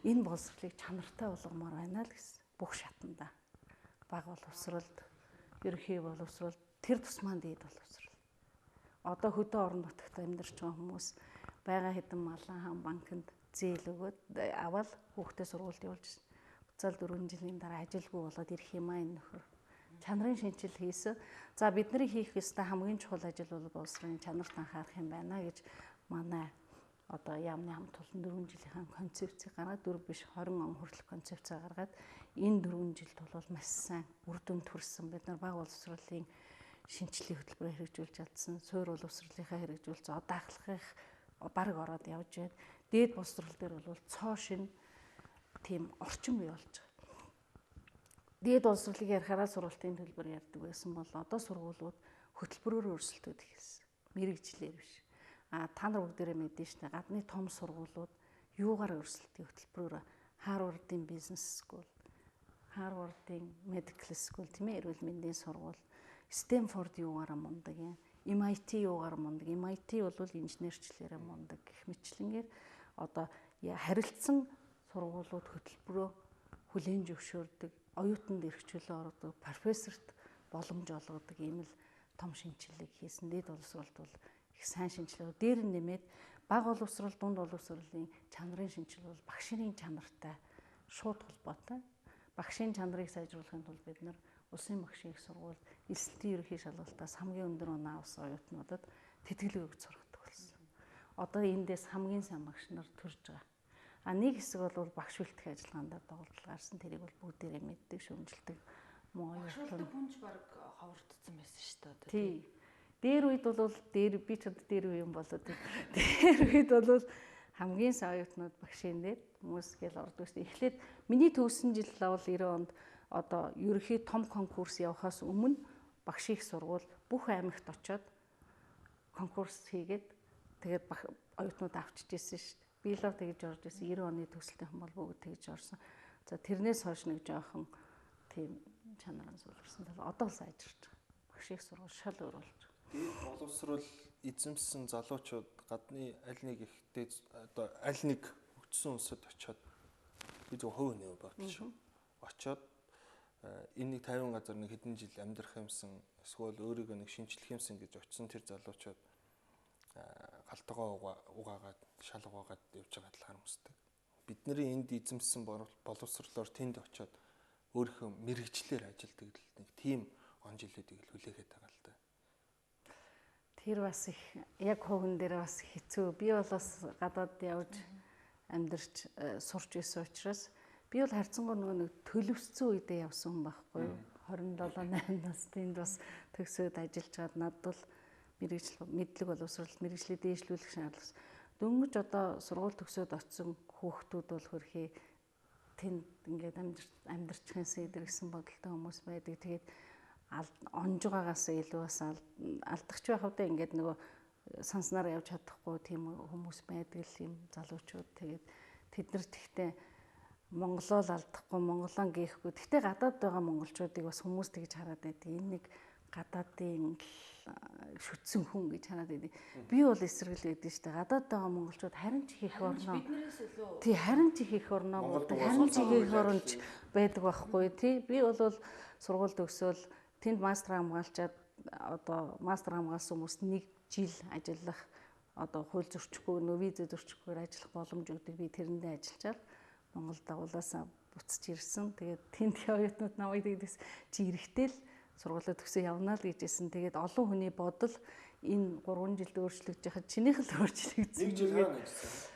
энэ боловсролыг чанартай болгомоор байна л гэсэн. Бүх шатанда. Баг боловсролд ерөнхий боловсрол тэр тусмаа дээд боловсрол. Одоо хөдөө орон нутагт амьдарч байгаа хүмүүс байгаа хэдэн малан хаан банкнд зээл өгөөд аваад хүүхдээ сургуульд явуулж байна. Буцаал 4 жилийн дараа ажилгүй болоод ирэх юм аа энэ нөхөр. Чанарын шинжил хийсэн. За бидний хийх ёстой хамгийн чухал ажил бол боловсролын чанарт анхаарах юм байна гэж манай одоо яамны хамт олон 4 жилийн концепцийг гаргаад 4 биш 20 он хүртэлх концепцээ гаргаад энэ 4 жилд бол маш сайн үр дүнд хүрсэн. Бид нар баг боловсролын шинжилгээ хөтөлбөрөөр хэрэгжүүлж чадсан. Суур боловсролынхаа хэрэгжүүлсэн одоо ахлахыг баг ороод явж байна. Дээд боловсрол дээр бол цоо шин тийм орчин бий болж байгаа. Дээд боловсролыг ярихаараа сургалтын төлбөр ярьдаг байсан бол одоо сургуулиуд хөтөлбөрөөр өрсөлдөд эхэлсэн. Мэргэжлэр биш. Та нар бүгдээрээ мэдэн штэ гадны том сургуулиуд юугаар өрсөлдөж хөтөлбөрөөр Harvard-ын бизнес скул, Harvard-ын medical school тийм ээ эрүүл мэндийн сургууль, Stanford юугаараа мундаг юм. MIT юугаар мундаг. MIT бол инженерчлэрээ мундаг гэх мэтлэнгээр одоо харилцсан сургуулиуд хөтөлбөрөө хүлээн зөвшөөрдөг, оюутанд эрхчлөө ордог, профессорт боломж олгодог ийм л том шинжилгээг хийсэн. Дээд боловсролд бол их сайн шинжилгээ. Дээр нь нэмээд бага боловсрол, дунд боловсролын чанарын шинжилгээ бол багшийн чанартай шууд холбоотой. Багшийн чанарыг сайжруулахын тулд бид нар улсын багшийн их сургууль, элсэлтийн ерөнхий шалгалтаас хамгийн өндөр оноо авсан оюутнуудад тэтгэлэг өгч сургадаг болсон. Одоо эндээс хамгийн сайн багш нар төрж байгаа. Нэг хэсэг бол багш бэлтгэх ажиллагаанд доголдол гарсан. Тэрийг бол бүгдээрээ мэддэг, шүүмжилдэг. Муу оюутнууд хүнж баг ховордсон байсан шүү дээ. Тий. Дээр үед бол би ч дээр үе юм болоод дээр үед бол хамгийн сайн оюутнууд багшийн дээр хүмүүс гээл ордог шүү дээ. Эхлээд миний төгссөн жил бол 90 онд одоо ерөнхий том конкурс явахаас өмнө багшийн их сургууль бүх аймагт очоод конкурс хийгээд тэгээд оюутнууд авчиж ирсэн шүү дээ. Би л тэгж орж ирсэн. 90 оны төгсөлтийн хүмүүс бүгд тэгж орсон. За тэрнээс хойш нэг жоохон тийм чанарын суулгасан. Одоо л сайжирч байгаа. Багшийн их сургууль шал өөр болж байгаа. Дээд боловсрол эзэмсэн залуучууд гадны аль нэг ихтэй одоо аль нэг хөгжсөн улсад очиод би зөв хувь нэ бодчих. Очиод энэ нэг 50 газар нэг хэдэн жил амьдрах юмсан эсвэл өөрийгөө нэг шинжлэх юмсан гэж очисон тэр залуучууд галтгоо угаагаад шал угаагаад явж байгаа талаар хүмүүстэй. Бидний энд эзэмсэн боловсрлоор тэнд очиод өөрийнхөө мэрэгчлэр ажилдаг нэг тийм он жилүүдийг л хүлээгээд байгаа л да. Тэр бас их яг хөвгөн дээр бас хэцүү. Би бол бас гадаад явж амьдарч сурч исэн учраас би бол харьцангуй нэг төлөвсцэн үедээ явсан хүн байхгүй юу? 27 8 наснд бас төгсөөд ажиллаж байгаад надад бол мэдлэг боловсрол мэрэгчлээ дээшлүүлэх шаардлага. Дөнгөж одоо сургууль төгсөөд очсон хүүхдүүд бол хөрхий тэнд ингээд амьдрчихсан идэрсэн бодолтой хүмүүс байдаг. Тэгээд онж байгаагаас илүү бас алдагч байх үедээ ингээд нөгөө санснаар явж чадахгүй тийм хүмүүс байдаг л юм залуучууд. Тэгээд тэд нар тэгтээ Монголоо л алдахгүй, Монголоо гээхгүй. Тэгтээ гадаад байгаа монголчуудыг бас хүмүүс тэгж хараад байдаг. Энэ нэг гадаадын шүтсэн хүн гэж хараад байдаг. Би бол эсрэгэл байдаг шүү дээ. Гадаад байгаа монголчууд харин ч их орноо. Тий, харин ч их орноо болдог. Харин ч их оронч байдаг байхгүй тий. Би бол сургууль төгсөөл тэнд мастер хамгаалчаад одоо мастер хамгаалсан хүмүүст 1 жил ажиллах одоо хууль зөрчихгүй, виз зөрчихгүйгээр ажиллах боломж өгдөг. Би тэрэндээ ажиллачаад Монгол дагуулаасаа буцаж ирсэн. Тэгээд тэнд оюутнууд намайг тэгдэс чи эрэхтэл сургуулаа төгсөө явна л гэжсэн. Тэгээд олон хүний бодол энэ 3 жилд өөрчлөгдөж яхад чинийх л өөрчлөгдсөн. 1 жил хаана ажилласан?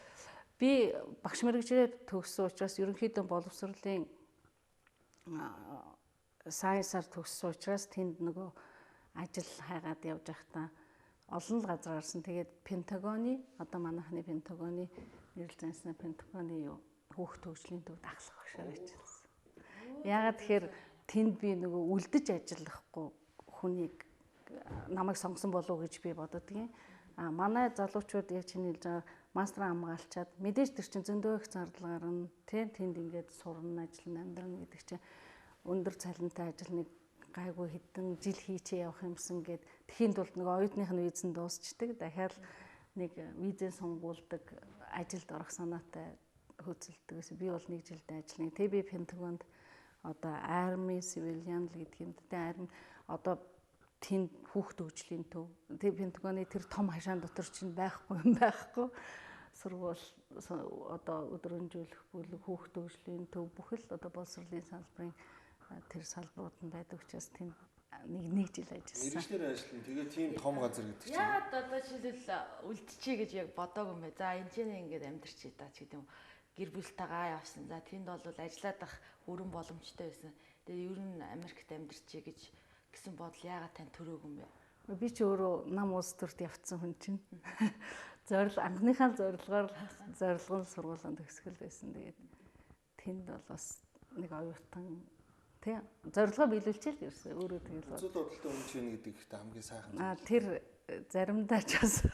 Би багш мэргэжлээ төгссөн учраас ерөнхийдөө боловсролын сайенсаар төгссөн учраас тэнд нөгөө ажил хайгаад явж байхдаа олон л газар гарсан. Тэгээд Пентагоны одоо манайхны Пентагоны нэрэл зансны Пентагоны юу хүүхд төгслийн төвд ахлах багшаар ажилласан. Яагаад тэгэхээр тэнд би нөгөө үлдэж ажиллахгүй хүнийг намайг сонгосон болов уу гэж би бододгийн. Манай залуучууд яг чиний хэлж байгаа мастер хамгаалчаад мэдээж тэр чинь зөндөө их зардал гарна. Тэнд ингээд сурна, ажиллана, амьдрна гэдэг чинь өндөр цалинтай ажил нэг гайгүй хэдэн жил хийчээ явах юмсан гэд тэхийн тулд нөгөө оюутных нь виз нь дуусчдаг. Дахиад нэг визээ сунгуулдаг, ажилд орох санаатай хөөцөлдөг гэсэн. Би бол 1 жилдээ ажиллана. Тэг би Пентагонд одоо Army Civilian л гэдэг юм. Тэ Army одоо тэнд хүүхд хөгжлийн төв Пентагоны тэр том хашаан дотор чинь байхгүй сургууль одоо өдрөмжүүлэх бүлэг хүүхд хөгжлийн төв бүхэл одоо боловсролын салбарын тэр салбарууд нь байдаг учраас тэнд нэг жил ажилласан. Мэргэжлэр ажиллана. Тэгээ тийм том газар гэдэг чинь. Яагаад одоо жишээлбэл үлдчихье гэж яг бодоагүй юм бэ? За энэ ч ингээд амьдрчий даа ч гэдэг юм. Гэр бүлтэйгээ явсан. За тэнд бол ажиллаад ах өрн боломжтой байсан. Тэгээ ер нь Америкт амьдрчий гэсэн бодол яагаад тань төрөөг юм бэ? Би ч өөрөө нам улс төрт явцсан хүн чинь. Анхныхаа зорилгоор нь сургуулийн төгсгөл байсан. Тэгээд тэнд бол бас нэг оюутан тий зорилгоо биелүүлчихэл ерөөсөө өөрөө тэгэл үзэл бодолтой хүн чинь гэдэг ихтэй хамгийн сайхан. Тэр заримдаа ч бас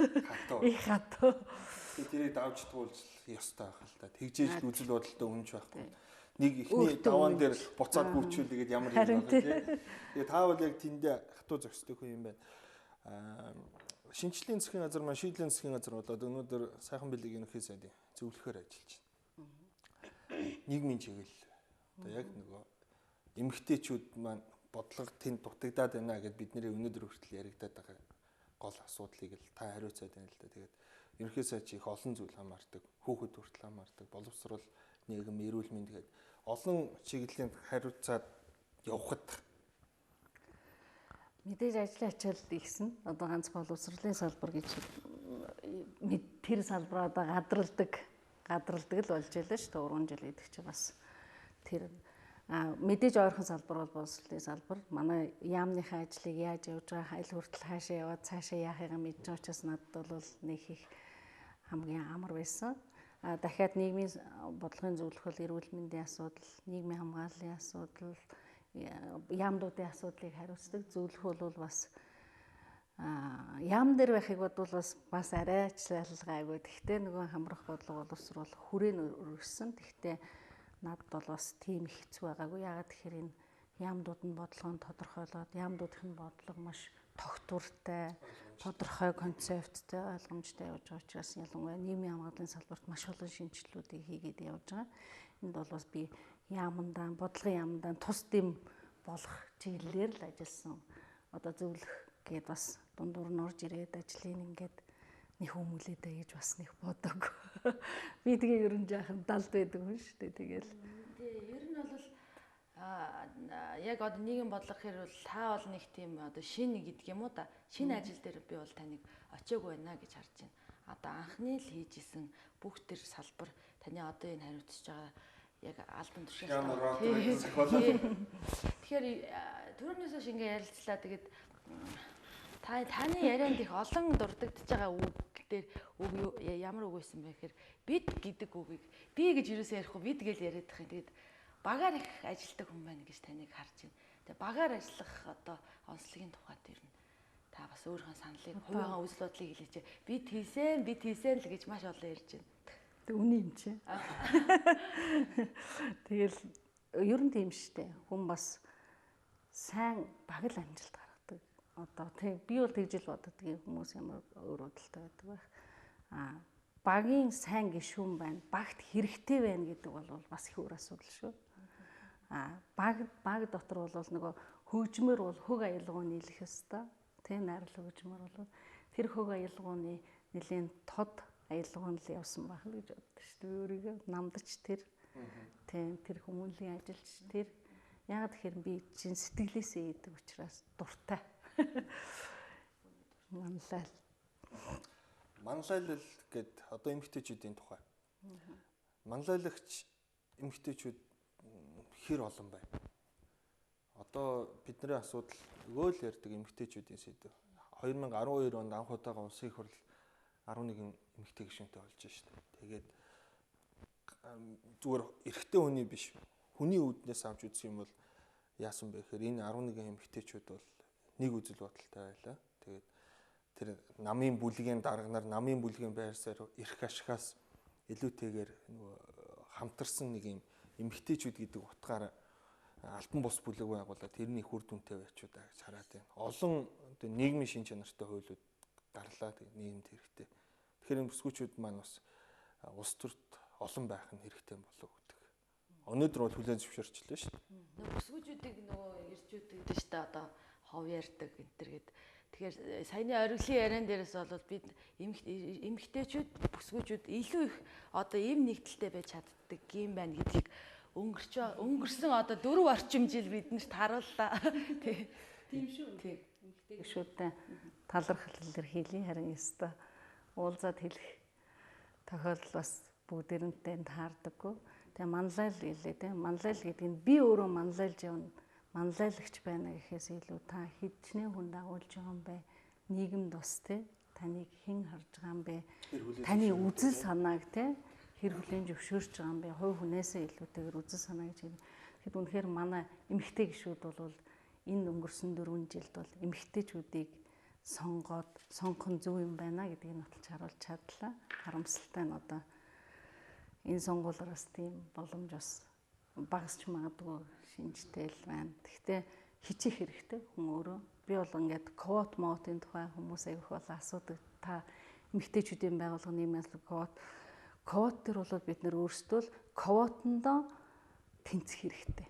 их хатуу. Тэрийг давж туулж ёстой байх л та. Тэгжээж үзэл бодолтой хүн ч байхгүй. Нэг ихний даваан дээр буцаад гүйчүүлээд ямар юм байна тий. Тэгээ та бол яг тэндээ хатуу зөксдөг хүн юм байна. Шинжлэлийн засгийн газар маань шийдлийн засгийн газар болоод өнөөдөр сайхан билегийн ерөнхий сайдын зөвлөхөөр ажиллаж байна. Нийгмийн чиглэл одоо яг нөгөө эмэгтэйчүүд маань бодлого тэнд дутагдаад байна гэд бидний өнөөдөр хүртэл яригадаад байгаа гол асуудлыг л та хариуцаад байна л да. Тэгээд ерөнхий сайд их олон зүйл хамаардаг, хүүхэд хүртэл хамаардаг, боловсрол, нийгэм, эрүүл мэнд гэдэг олон чиглэлийн хариуцаад явхад мэдээж ажлын ачаал ихсэн. Одоо ганц боловсролын салбар гэж тэр салбараа одоо гадралдаг л болж байлаа шүү дээ. 3 жил идэх чи бас тэр мэдээж ойрхон салбар бол боловсролын салбар. Манай яамныхаа ажлыг яаж явж байгаа, айл хүртэл хаашаа яваад цаашаа яахыгаа мэдж байгаа учраас надад бол нэг их хамгийн амар байсан. Дахиад нийгмийн бодлогын зөвлөх бол эрүүл мэндийн асуудал, нийгмийн хамгааллын асуудал, яамдуудын асуудлыг хариуцдаг зөвлөх бол бас яам дээр байхыг бодвол бас арай ч ялгаагүй. Тэгтээ нөгөө хамрах бодлого боловсрол хүрээ нь өргөссөн. Тэгтээ надад бол бас тийм их хэцүү байгаагүй. Яагаад тэгэхээр энэ яамдууд нь бодлого нь тодорхойлоод, яамдуудын бодлого маш тогтвортой, тодорхой концепттэй, ойлгомжтой явж байгаа учраас ялангуяа нийгмийн хамгааллын салбарт маш олон шинжилгэүүдийг хийгээд явж байгаа. Энд бол бас би яамдаа, бодлогын яамдаа тус дэм болох чиглэлээр л ажилласан. Одоо зөвлөх гээд бас дундуур нь орж ирээд ажлын ингээд нэг хүмүүлээдэ гэж бас нэг бодог. Би тэгээ ер нь жаахан далд байдаг хүн шүү дээ. Тэгэл. Тэгээ ер нь бол яг одоо нийгэм бодлого гэхээр бол та бол нэг тийм одоо шинэ гэдэг юм уу да. Шинэ ажил дээр би бол таныг очиагүй байна гэж харж байна. Одоо анхны л хийжсэн бүх тэр салбар таны одоо энэ хариуцж байгаа яг албан тушаал. Тэгэхээр түрүүнээс хойш ингээ ярилцлаа. Тэгээд таны ярианд их олон дурддагдж байгаа үг дээр үг ямар үг байсан бэ гэхээр бид гэдэг үгийг би гэж юусоо ярихгүй бид гэж яриад байгаа юм. Тэгээд багаар их ажилтдаг хүн байна гэж таныг харж байна. Тэгээд багаар ажиллах одоо онцлогийн тухайд ер нь та бас өөрийнхөө саналыг, хувийнхаа үзэл бодлыг хэлээч. Бид хийсэн л гэж маш олон ярьж байна. Үний юм чи. Тэгэл ер нь тийм штэ. Хүн бас сайн баг л амжилт гаргадаг. Одоо тийм би бол тэгж л боддог хүмүүс ямар өөр бодолтой байдаг байх. Багийн сайн гишүүн байна, багт хэрэгтэй байна гэдэг бол бас их өөр асуудал шүү. Баг дотор бол нөгөө хөгжмөр бол хөг аялгау нийлэх ёстой. Тийм найрал хөгжмөр бол тэр хөг аялгауны нэлийн тод аялгаунд л явсан байх л гэж боддог шүү дээ. Өөрийгөө намдаж тэр тийм тэр хүмүүнлэгийн ажилч тэр яг тэгэхээр би чин сэтгэлээсээ идэг учраас дуртай. Манлайлал гэд одоо эмэгтэйчүүдийн тухай. Манлайлагч эмэгтэйчүүд хэр олон байна. Одоо бидний асуудал өгөөл ярьдаг эмэгтэйчүүдийн сэдв. 2012 онд анх удаага улсын их хурл 11 эмэгтэй гишүүнтэй болж штэ. Тэгээд зүгээр эрэгтэй хүний биш хүний үүднээс авч үзэх юм бол яасан бэ гэхээр энэ 11 эмэгтэйчүүд бол нэг үзэл бодолтой байлаа. Тэгээд тэр намын бүлгийн дарганаар намын бүлгийн байрсаар эрх ашигаас илүүтэйгээр нөгөө хамтарсан нэг юм эмэгтэйчүүд гэдэг утгаараа альбан бус бүлэг байгуулаад тэрний хүр дүнтэй байчудаа гэж хараад байна. Олон нийгмийн шин чанартай хуйлууд гарлаа нийгэмд хэрэгтэй. Тэгэхээр энэ бүсгүүчүүд маань бас улс төрт олон байх нь хэрэгтэй болов гэдэг. Өнөөдөр бол хүлээн зөвшөөрчлээ шүү дээ. Бүсгүүчүүдийг нөгөө ирчүүд гэдэг шүү дээ. Одоо хов ярьдаг энэ төр гэд. Тэгэхээр саяны ориглын яриан дээрээс бол бид эмэгтэйчүүд бүсгүүчүүд илүү их одоо эм нэгдэлтэй байж чаддаг юм байна гэдгийг өнгөрсөн одоо 4 орчим жил биднэрт харууллаа. Тийм шүү. Тийм. Эмэгтэй гишүүдтэй талархал илэрхийлээ харин ёстой уулзаад хэлэх тохиолдол бас бүгдээрэнтэй таардаггүй. Тэгээ манлайл гэлээ тийм. Манлайл гэдэг нь би өөрөө манлайлж явна. Манлайлагч байна гэхээс илүү та хэдчнээ хүн дагуулж байгаа юм бэ? Нийгэмд бас тий таныг хэн харж байгаа юм бэ? Таны үзэл санааг тий хэр хүлээн зөвшөөрч байгаа юм бэ? Хувь хүнээсээ илүүтэйгээр үзэл санаа гэж юм. Тэгэхэд үнэхээр манай эмэгтэй гишүүд бол энэ өнгөрсөн 4 жилд бол эмэгтэйчүүдийг сонгох зөв юм байна гэдгийг нотолж харуулж чадлаа. Харамсалтай нь одоо энэ сонгуулираас тийм боломж бас багасч магадгүй шинжтэй л байна. Гэхдээ хичээх хэрэгтэй хүн өөрөө. Би бол ингээд квот мотын тухай хүмүүс аявих бол асуудаг. Та эмэгтэйчүүдийн байгууллагын нийгмийн квот төр бол бид нэр өөрсдөө квотондоо тэнцэх хэрэгтэй.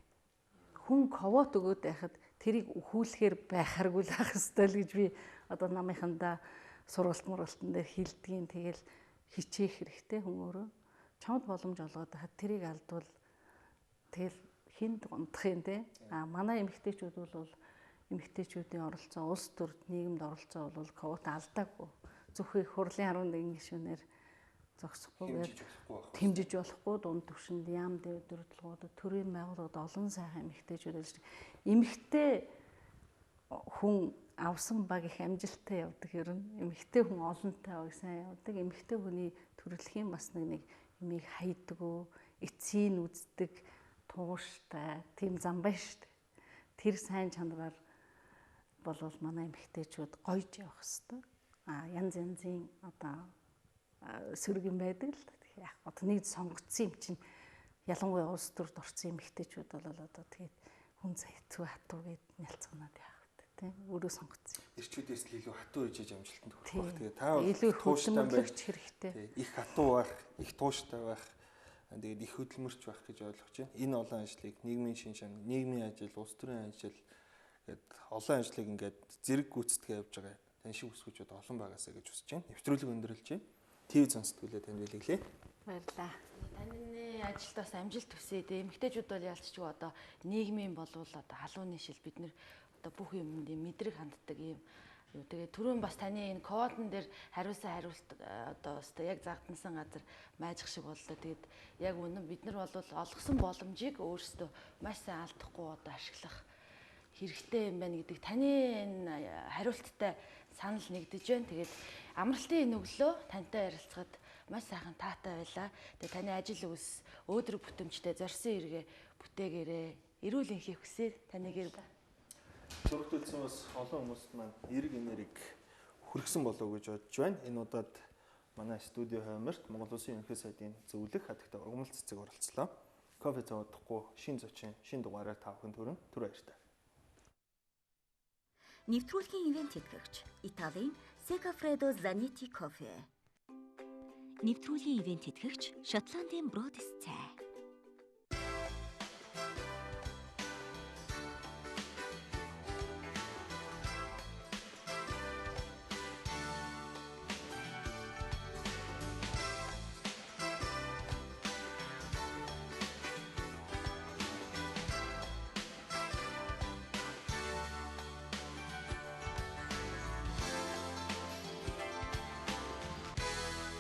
Хүн квот өгөөд байхад тэрийг өхүүлэхээр байхааргүй л ах ёстой л гэж би одоо намынхандаа сургалтын дээр хэлдгийн. Тэгэл хичээх хэрэгтэй хүн өөрөө. Чамд боломж олгоод хаад тэрийг алдвал тэгэл хинд гомдох юм те. Манай эмэгтэйчүүд бол эмэгтэйчүүдийн оролцоо улс төрд нийгэмд оролцоо бол квот алдаагүй. Зөвхөн их хурлын 11 гишүүнээр зогсохгүйгээр тэмжиж болохгүй дунд түвшинд яам дэвдэрдлгүүд төрийн байгууллагад олон сайхан эмэгтэйчүүд ажиллаж эмэгтэй хүн авсан баг их амжилттай явдаг ер нь эмэгтэй хүн олонтой баг сайн явдаг эмэгтэй хүний төрөлхийн бас нэг юмыг хайдаггүй эцсийг үздэг тууштай тийм зам байна шүү дээ. Тэр сайн чанараар болвол манай эмэгтэйчүүд гоёж явах хэвээр. Янз янзын одоо сөрөг юм байдаг л. Яг одоо нэг сонгогдсон юм чинь ялангуяа улс төрд орсон эмэгтэйчүүд бол одоо тэгээд хүн хэцүү хатуу гэд нялцганаад яах вэ тийм өөрөө сонгогдсон. Ирчүүдээс л илүү хатуу ижиж амжилтанд хүрэх баг. Тэгээд та илүү хөдөлмөрлөгч хэрэгтэй. Их хатуу байх, их тууштай байх, тэгээд их хөдөлмөрч байх гэж ойлгож байна. Энэ олон ажлыг нийгмийн шин чанар, нийгмийн ажил, улс төрийн ажил гэд олон ажлыг ингээд зэрэг гүйцэтгэж явж байгаа. Тань шиг бүсгүүчүүд олон байгаасаа гэж хүсэж байна. Нэвтрүүлэг өндөрлөж байна. ТV сонсдгоолээ танд билеглээ. Баярлалаа. Таны ажилд бас амжилт хүсье. Эмэгтэйчүүд бол ялцчгүй одоо нийгмийн болвол одоо халууны шил бид нэр одоо бүх юмд мэдрэг ханддаг юм. Тэгээд түрүүн бас таны энэ кодн дээр хариулсан хариулт одоо яг загдсан газар майжих шиг боллоо. Тэгээд яг үнэн бид нар бол олгосон боломжийг өөрсдөө маш сайн алдахгүй одоо ашиглах хэрэгтэй юм байна гэдэг таны энэ хариулттай санал нэгдэж байна. Тэгээд амралтын энэ өглөө тантай ярилцахад маш сайхан таатай байлаа. Тэгээд таны ажил үс өөдрөг бүтэмжтэй зорьсон эргээ бүтээгээрээ эрүүл энхийг хүсье. Таны гэр Зургтүүлсэн бас олон хүмүүст маань эрг энерги хүргэсэн болов уу гэж бодож байна. Энэ удаад манай студио хойморт Монгол Улсын ерөнхий сайдын зөвлөх хатагтай угмал цэцэг оролцлоо. Кофе зоодохгүй шин зочин шин дугаараар та бүхэнд хүрэн түр баярлалаа. Нэвтрүүлгийн ивент тэтгэгч Италийн Segafredo Zanetti Coffee. Нэвтрүүлгийн ивент тэтгэгч Шотландын Бродис цай.